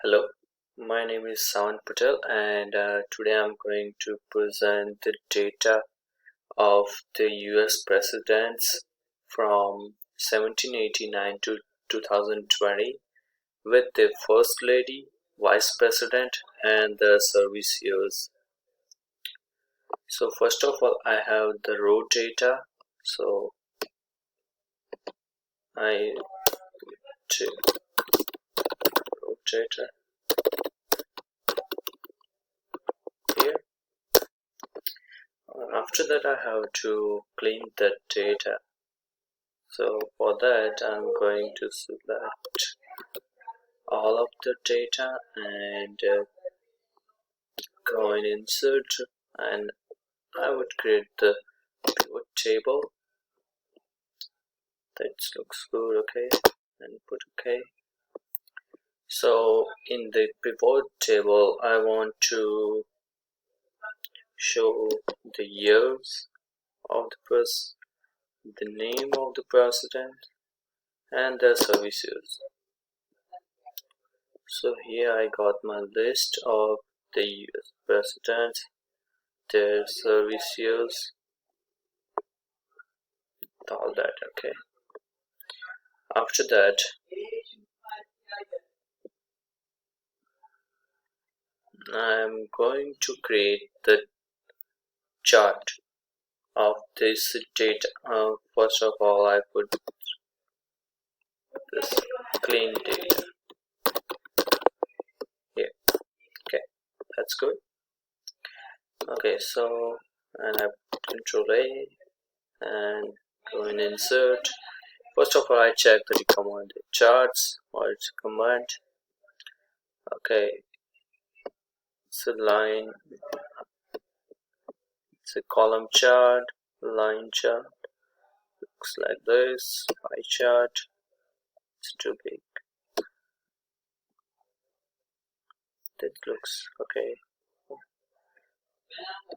Hello, my name is Sawan Patel, and today I'm going to present the data of the US presidents from 1789 to 2020 with the First Lady, Vice President, and the service years. So, first of all, I have the raw data. So, I check raw data here. After that, I have to clean the data. So for that, I'm going to select all of the data and go in insert, and I would create the pivot table. That looks good. Okay, and put OK. So in the pivot table, I want to show the years of the name of the president, and the service years. So here I got my list of the US presidents, their service years, all that. Okay, after that I'm going to create the chart of this data. First of all, I put this clean data here. Okay, that's good. Okay, so and I put Control A and go in insert. First of all, I check the command charts or its command. Okay, it's a line, it's a column chart, line chart, looks like this, pie chart. It's too big. That looks okay.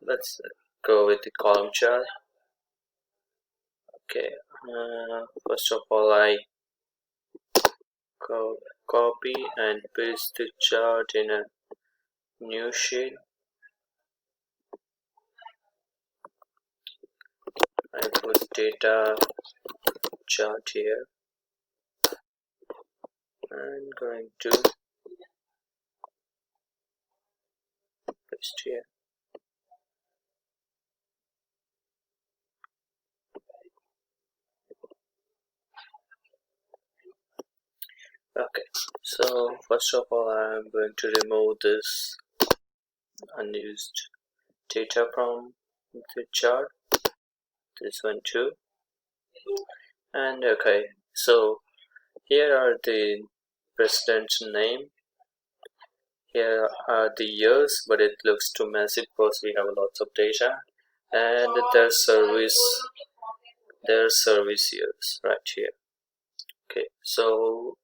Let's go with the column chart. Okay, first of all, I copy and paste the chart in a new sheet. I put data chart here. I'm going to paste here. Okay, so first of all, I'm going to remove this unused data from the chart, this one too. And okay, so here are the president's name, here are the years, but it looks too messy because we have lots of data, and their service years right here. Okay, so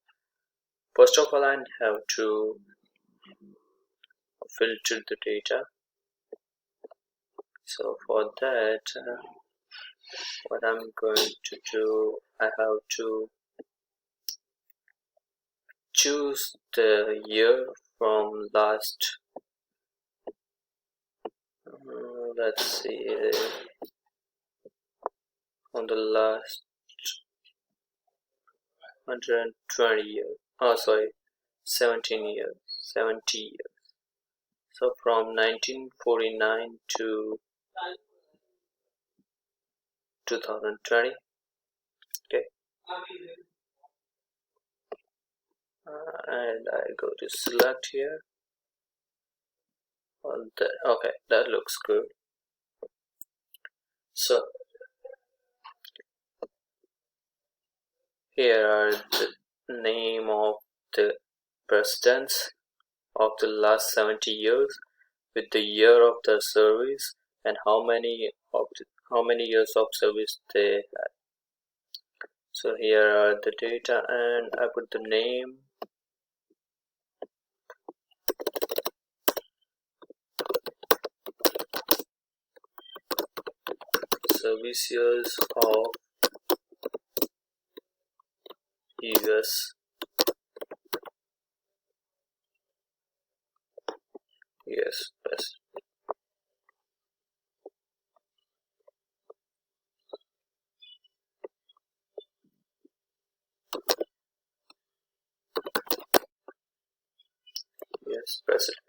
first of all, I have to filter the data. So for that, what I'm going to do, I have to choose the year from last, let's see, on the last 120 years, oh sorry, 70 years. So from 1949 to 2020. Okay, and I go to select here. Okay, that looks good. So here are the name of the presidents of the last 70 years with the year of their service and how many years of service they had. So here are the data, and I put the name, service years of US Yes, press. Yes, press it.